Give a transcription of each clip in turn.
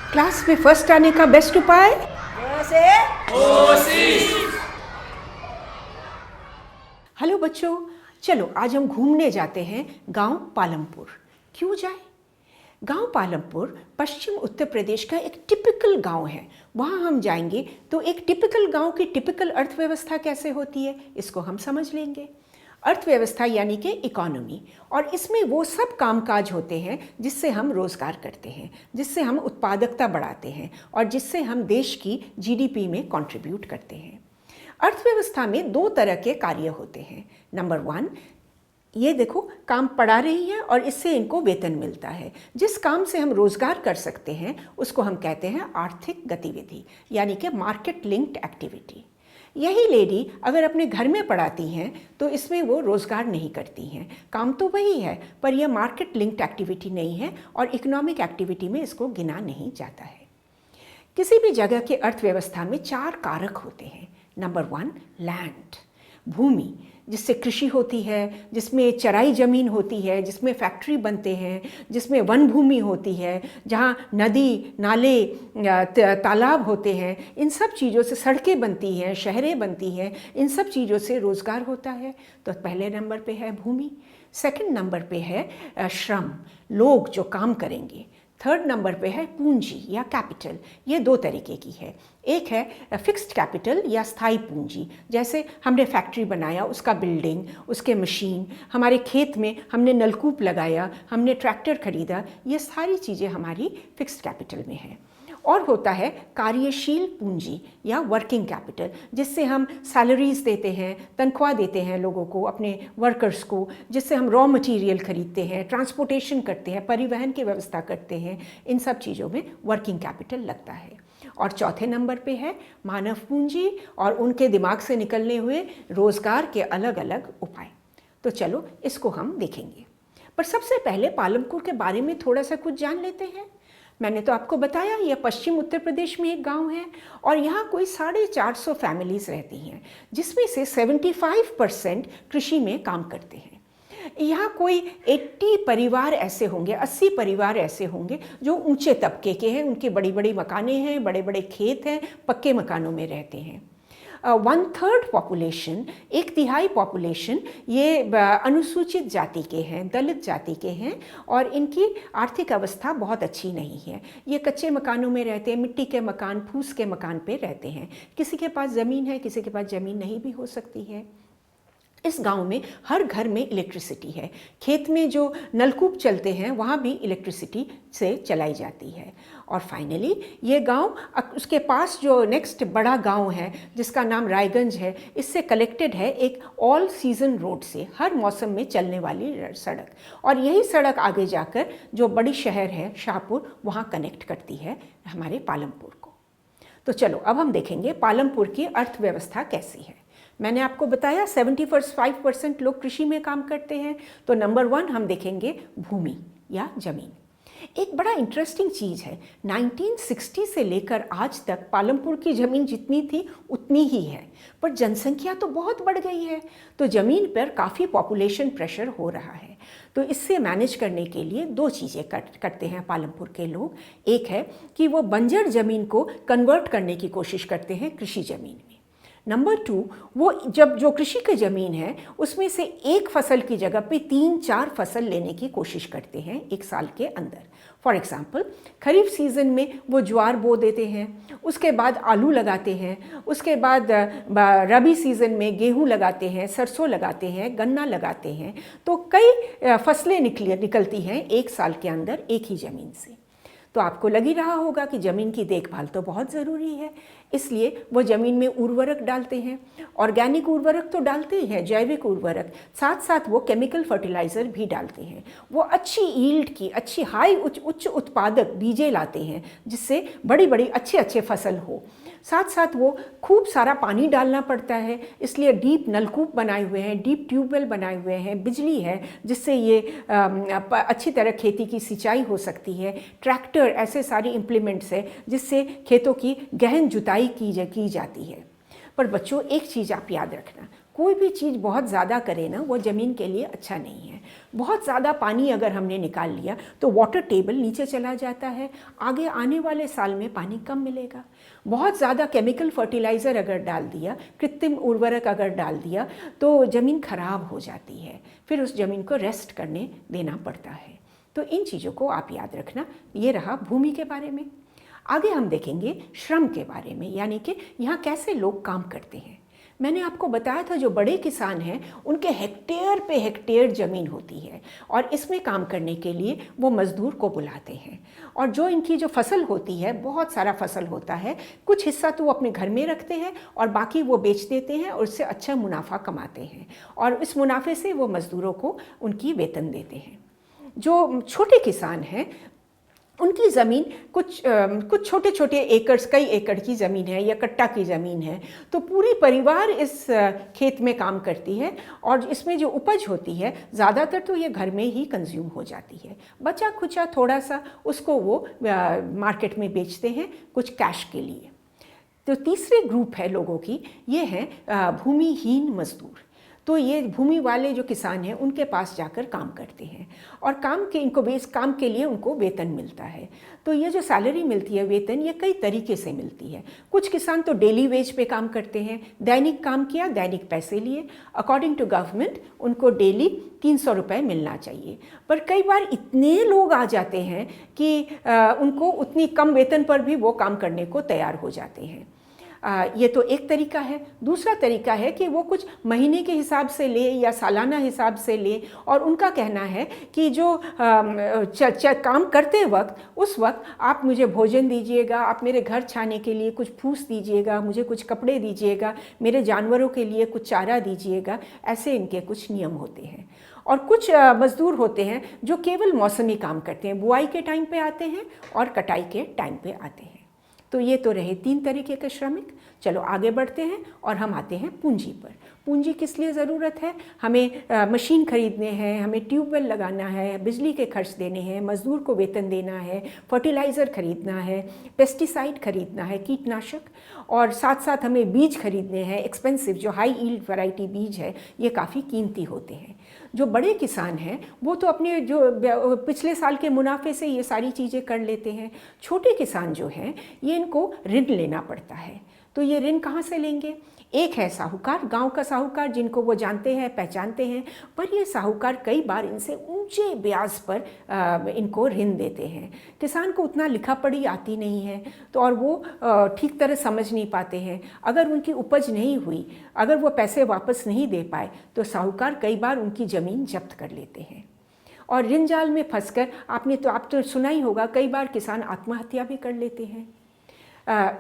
Class में first आने का बेस्ट उपाय हेलो बच्चों, चलो आज हम घूमने जाते हैं गांव पालमपुर। क्यों जाए? गांव पालमपुर पश्चिम उत्तर प्रदेश का एक टिपिकल गांव है। वहां हम जाएंगे तो एक टिपिकल गांव की टिपिकल अर्थव्यवस्था कैसे होती है इसको हम समझ लेंगे। अर्थव्यवस्था यानी कि इकोनॉमी, और इसमें वो सब कामकाज होते हैं जिससे हम रोज़गार करते हैं, जिससे हम उत्पादकता बढ़ाते हैं और जिससे हम देश की जीडीपी में कंट्रीब्यूट करते हैं। अर्थव्यवस्था में दो तरह के कार्य होते हैं। नंबर 1, ये देखो काम पढ़ा रही है और इससे इनको वेतन मिलता है। जिस काम से हम रोज़गार कर सकते हैं उसको हम कहते हैं आर्थिक गतिविधि यानी कि मार्केट लिंक्ड एक्टिविटी। यही लेडी अगर अपने घर में पढ़ाती हैं तो इसमें वो रोज़गार नहीं करती हैं। काम तो वही है पर यह मार्केट लिंक्ड एक्टिविटी नहीं है और इकोनॉमिक एक्टिविटी में इसको गिना नहीं जाता है। किसी भी जगह के अर्थव्यवस्था में 4 कारक होते हैं। नंबर 1, लैंड, भूमि, जिससे कृषि होती है, जिसमें चराई ज़मीन होती है, जिसमें फैक्ट्री बनते हैं, जिसमें वन भूमि होती है, जहाँ नदी नाले तालाब होते हैं। इन सब चीज़ों से सड़कें बनती हैं, शहरें बनती हैं, इन सब चीज़ों से रोज़गार होता है। तो पहले नंबर पे है भूमि। सेकंड नंबर पे है श्रम, लोग जो काम करेंगे। थर्ड नंबर पे है पूंजी या कैपिटल। ये 2 तरीके की है। एक है फिक्स्ड कैपिटल या स्थायी पूंजी, जैसे हमने फैक्ट्री बनाया, उसका बिल्डिंग, उसके मशीन, हमारे खेत में हमने नलकूप लगाया, हमने ट्रैक्टर खरीदा, ये सारी चीज़ें हमारी फिक्स्ड कैपिटल में है। और होता है कार्यशील पूंजी या वर्किंग कैपिटल, जिससे हम सैलरीज देते हैं, तनख्वाह देते हैं लोगों को, अपने वर्कर्स को, जिससे हम रॉ मटेरियल खरीदते हैं, ट्रांसपोर्टेशन करते हैं, परिवहन की व्यवस्था करते हैं। इन सब चीज़ों में वर्किंग कैपिटल लगता है। और चौथे नंबर पे है मानव पूंजी और उनके दिमाग से निकलने हुए रोज़गार के अलग अलग उपाय। तो चलो इसको हम देखेंगे। पर सबसे पहले पालमपुर के बारे में थोड़ा सा कुछ जान लेते हैं। मैंने तो आपको बताया यह पश्चिम उत्तर प्रदेश में एक गांव है और यहाँ कोई 450 फैमिलीज़ रहती हैं, जिसमें से 75% कृषि में काम करते हैं। यहाँ कोई 80 परिवार ऐसे होंगे, 80 परिवार ऐसे होंगे जो ऊंचे तबके के हैं, उनके बड़ी बड़ी मकानें हैं, बड़े बड़े खेत हैं, पक्के मकानों में रहते हैं। 1/3 पॉपुलेशन, 1/3 पॉपुलेशन ये अनुसूचित जाति के हैं, दलित जाति के हैं और इनकी आर्थिक अवस्था बहुत अच्छी नहीं है। ये कच्चे मकानों में रहते हैं, मिट्टी के मकान, फूस के मकान पे रहते हैं। किसी के पास ज़मीन है, किसी के पास ज़मीन नहीं भी हो सकती है। इस गांव में हर घर में इलेक्ट्रिसिटी है। खेत में जो नलकूप चलते हैं वहाँ भी इलेक्ट्रिसिटी से चलाई जाती है। और फाइनली ये गांव, उसके पास जो नेक्स्ट बड़ा गांव है जिसका नाम रायगंज है, इससे कलेक्टेड है एक ऑल सीजन रोड से, हर मौसम में चलने वाली सड़क। और यही सड़क आगे जाकर जो बड़ी शहर है शाहपुर, वहाँ कनेक्ट करती है हमारे पालमपुर को। तो चलो अब हम देखेंगे पालमपुर की अर्थव्यवस्था कैसी है। मैंने आपको बताया 75% लोग कृषि में काम करते हैं। तो नंबर 1 हम देखेंगे भूमि या ज़मीन। एक बड़ा इंटरेस्टिंग चीज़ है, 1960 से लेकर आज तक पालमपुर की ज़मीन जितनी थी उतनी ही है, पर जनसंख्या तो बहुत बढ़ गई है, तो ज़मीन पर काफ़ी पॉपुलेशन प्रेशर हो रहा है। तो इससे मैनेज करने के लिए 2 चीज़ें करते हैं पालमपुर के लोग। एक है कि वो बंजर ज़मीन को कन्वर्ट करने की कोशिश करते हैं कृषि ज़मीन में। नंबर 2, वो जब जो कृषि की ज़मीन है उसमें से एक फसल की जगह पे 3-4 फसल लेने की कोशिश करते हैं एक साल के अंदर। फॉर एग्ज़ाम्पल, खरीफ सीज़न में वो ज्वार बो देते हैं, उसके बाद आलू लगाते हैं, उसके बाद रबी सीज़न में गेहूं लगाते हैं, सरसों लगाते हैं, गन्ना लगाते हैं। तो कई फसलें निकलती हैं एक साल के अंदर एक ही ज़मीन से। तो आपको लग ही रहा होगा कि ज़मीन की देखभाल तो बहुत ज़रूरी है, इसलिए वो ज़मीन में उर्वरक डालते हैं। ऑर्गेनिक उर्वरक तो डालते ही हैं, जैविक उर्वरक, साथ साथ वो केमिकल फर्टिलाइज़र भी डालते हैं। वो अच्छी यील्ड की, अच्छी उच्च उत्पादक बीजें लाते हैं जिससे बड़ी बड़ी अच्छे फसल हो। साथ साथ वो खूब सारा पानी डालना पड़ता है, इसलिए डीप नलकूप बनाए हुए हैं, डीप ट्यूबवेल बनाए हुए हैं, बिजली है जिससे ये अच्छी तरह खेती की सिंचाई हो सकती है। ट्रैक्टर, ऐसे सारी इम्प्लीमेंट्स है जिससे खेतों की गहन जुताई की जाती है। पर बच्चों एक चीज़ आप याद रखना, कोई भी चीज़ बहुत ज़्यादा करे ना वो ज़मीन के लिए अच्छा नहीं है। बहुत ज़्यादा पानी अगर हमने निकाल लिया तो वाटर टेबल नीचे चला जाता है, आगे आने वाले साल में पानी कम मिलेगा। बहुत ज़्यादा केमिकल फर्टिलाइज़र अगर डाल दिया, कृत्रिम उर्वरक अगर डाल दिया तो ज़मीन खराब हो जाती है, फिर उस ज़मीन को रेस्ट करने देना पड़ता है। तो इन चीज़ों को आप याद रखना। ये रहा भूमि के बारे में। आगे हम देखेंगे श्रम के बारे में, यानी कि यहाँ कैसे लोग काम करते हैं। मैंने आपको बताया था जो बड़े किसान हैं उनके हेक्टेयर पे हेक्टेयर ज़मीन होती है और इसमें काम करने के लिए वो मज़दूर को बुलाते हैं। और जो इनकी जो फसल होती है, बहुत सारा फसल होता है, कुछ हिस्सा तो वो अपने घर में रखते हैं और बाकी वो बेच देते हैं और उससे अच्छा मुनाफा कमाते हैं और इस मुनाफे से वो मज़दूरों को उनकी वेतन देते हैं। जो छोटे किसान हैं उनकी ज़मीन कुछ छोटे छोटे एकड़, कई एकड़ की ज़मीन है या कट्टा की ज़मीन है, तो पूरी परिवार इस खेत में काम करती है और इसमें जो उपज होती है ज़्यादातर तो ये घर में ही कंज्यूम हो जाती है। बचा खुचा थोड़ा सा उसको वो मार्केट में बेचते हैं कुछ कैश के लिए। तो तीसरे ग्रुप है लोगों की, ये है भूमिहीन मज़दूर। तो ये भूमि वाले जो किसान हैं उनके पास जाकर काम करते हैं और काम के लिए उनको वेतन मिलता है। तो ये जो सैलरी मिलती है, वेतन, ये कई तरीके से मिलती है। कुछ किसान तो डेली वेज पे काम करते हैं, दैनिक काम किया, दैनिक पैसे लिए। अकॉर्डिंग टू गवर्नमेंट उनको डेली 300 रुपये मिलना चाहिए, पर कई बार इतने लोग आ जाते हैं कि उनको उतनी कम वेतन पर भी वो काम करने को तैयार हो जाते हैं। ये तो एक तरीका है। दूसरा तरीका है कि वो कुछ महीने के हिसाब से ले या सालाना हिसाब से ले और उनका कहना है कि जो काम करते वक्त उस वक्त आप मुझे भोजन दीजिएगा, आप मेरे घर छाने के लिए कुछ फूस दीजिएगा, मुझे कुछ कपड़े दीजिएगा, मेरे जानवरों के लिए कुछ चारा दीजिएगा। ऐसे इनके कुछ नियम होते हैं। और कुछ मज़दूर होते हैं जो केवल मौसमी काम करते हैं, बुआई के टाइम पे आते हैं और कटाई के टाइम पे आते हैं। तो ये तो रहे 3 तरीके के श्रमिक। चलो आगे बढ़ते हैं और हम आते हैं पूंजी पर। पूंजी किस लिए ज़रूरत है? हमें मशीन खरीदने हैं, हमें ट्यूबवेल लगाना है, बिजली के खर्च देने हैं, मज़दूर को वेतन देना है, फर्टिलाइज़र खरीदना है, पेस्टिसाइड खरीदना है, कीटनाशक, और साथ साथ हमें बीज खरीदने हैं एक्सपेंसिव। जो हाई यील्ड वैरायटी बीज है ये काफ़ी कीमती होते हैं। जो बड़े किसान हैं वो तो अपने जो पिछले साल के मुनाफे से ये सारी चीज़ें कर लेते हैं। छोटे किसान जो हैं ये इनको ऋण लेना पड़ता है। तो ये ऋण कहाँ से लेंगे? एक है साहूकार, गांव का साहूकार, जिनको वो जानते हैं, पहचानते हैं, पर ये साहूकार कई बार इनसे ऊंचे ब्याज पर इनको ऋण देते हैं। किसान को उतना लिखा पढ़ी आती नहीं है तो और वो ठीक तरह समझ नहीं पाते हैं। अगर उनकी उपज नहीं हुई, अगर वो पैसे वापस नहीं दे पाए तो साहूकार कई बार उनकी ज़मीन जब्त कर लेते हैं। और ऋण जाल में फंसकर आप तो सुना ही होगा, कई बार किसान आत्महत्या भी कर लेते हैं।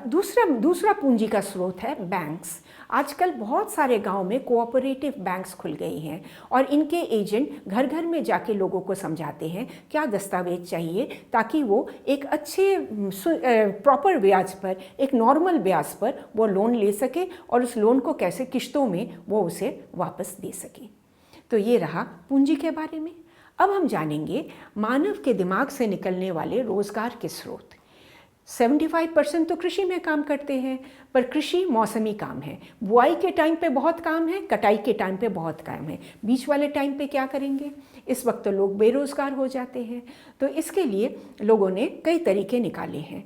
दूसरा पूंजी का स्रोत है बैंक्स। आजकल बहुत सारे गांव में कोऑपरेटिव बैंक्स खुल गए हैं और इनके एजेंट घर घर में जाके लोगों को समझाते हैं क्या दस्तावेज चाहिए, ताकि वो एक अच्छे प्रॉपर ब्याज पर, एक नॉर्मल ब्याज पर वो लोन ले सके और उस लोन को कैसे किश्तों में वो उसे वापस दे सके। तो ये रहा पूंजी के बारे में। अब हम जानेंगे मानव के दिमाग से निकलने वाले रोज़गार के स्रोत। 75% तो कृषि में काम करते हैं, पर कृषि मौसमी काम है। बुआई के टाइम पे बहुत काम है, कटाई के टाइम पे बहुत काम है। बीच वाले टाइम पे क्या करेंगे? इस वक्त तो लोग बेरोज़गार हो जाते हैं। तो इसके लिए लोगों ने कई तरीके निकाले हैं,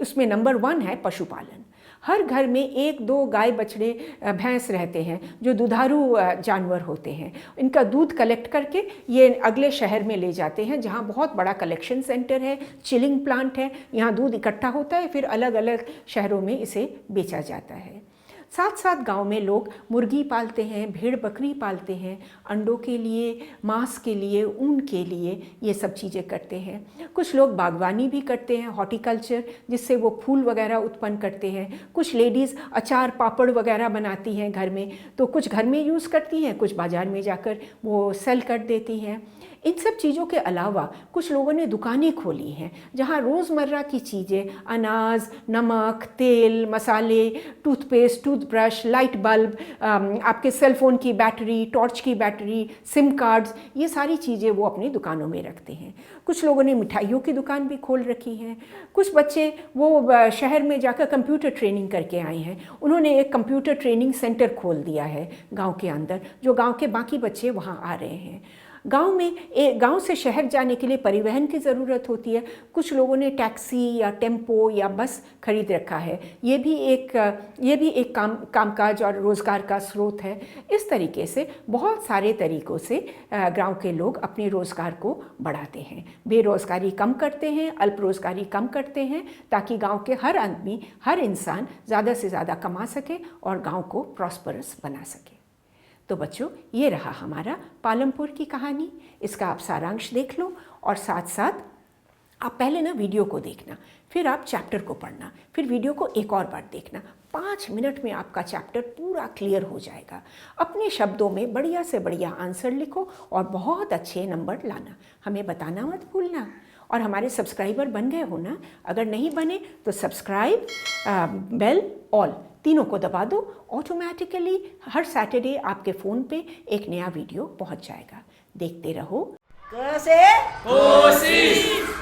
उसमें नंबर 1 है पशुपालन। हर घर में 1-2 गाय बछड़े भैंस रहते हैं जो दुधारू जानवर होते हैं। इनका दूध कलेक्ट करके ये अगले शहर में ले जाते हैं जहाँ बहुत बड़ा कलेक्शन सेंटर है, चिलिंग प्लांट है। यहाँ दूध इकट्ठा होता है, फिर अलग अलग शहरों में इसे बेचा जाता है। साथ साथ गांव में लोग मुर्गी पालते हैं, भेड़ बकरी पालते हैं, अंडों के लिए, मांस के लिए, ऊन के लिए, ये सब चीज़ें करते हैं। कुछ लोग बागवानी भी करते हैं, हॉर्टिकल्चर, जिससे वो फूल वगैरह उत्पन्न करते हैं। कुछ लेडीज़ अचार पापड़ वगैरह बनाती हैं घर में, तो कुछ घर में यूज़ करती हैं, कुछ बाज़ार में जाकर वो सेल कर देती हैं। इन सब चीज़ों के अलावा कुछ लोगों ने दुकानें खोली हैं जहाँ रोज़मर्रा की चीज़ें, अनाज, नमक, तेल, मसाले, टूथपेस्ट, टूथब्रश, लाइट बल्ब, आपके सेल फ़ोन की बैटरी, टॉर्च की बैटरी, सिम कार्ड्स, ये सारी चीज़ें वो अपनी दुकानों में रखते हैं। कुछ लोगों ने मिठाइयों की दुकान भी खोल रखी है। कुछ बच्चे वो शहर में जाकर कंप्यूटर ट्रेनिंग करके आए हैं, उन्होंने एक कंप्यूटर ट्रेनिंग सेंटर खोल दिया है गांव के अंदर, जो गांव के बाकी बच्चे वहां आ रहे हैं। गांव से शहर जाने के लिए परिवहन की ज़रूरत होती है। कुछ लोगों ने टैक्सी या टेम्पो या बस खरीद रखा है। ये भी एक कामकाज और रोज़गार का स्रोत है। इस तरीके से बहुत सारे तरीक़ों से गांव के लोग अपने रोज़गार को बढ़ाते हैं, बेरोज़गारी कम करते हैं, अल्प रोज़गारी कम करते हैं, ताकि गांव के हर आदमी, हर इंसान ज़्यादा से ज़्यादा कमा सके और गांव को प्रॉस्परस बना सके। तो बच्चों, ये रहा हमारा पालमपुर की कहानी। इसका आप सारांश देख लो और साथ साथ आप पहले ना वीडियो को देखना, फिर आप चैप्टर को पढ़ना, फिर वीडियो को एक और बार देखना। 5 मिनट में आपका चैप्टर पूरा क्लियर हो जाएगा। अपने शब्दों में बढ़िया से बढ़िया आंसर लिखो और बहुत अच्छे नंबर लाना। हमें बताना मत भूलना। और हमारे सब्सक्राइबर बन गए हो ना? अगर नहीं बने तो सब्सक्राइब, बेल, ऑल तीनों को दबा दो। ऑटोमेटिकली हर सैटरडे आपके फ़ोन पे एक नया वीडियो पहुंच जाएगा। देखते रहो। क से कोशिश।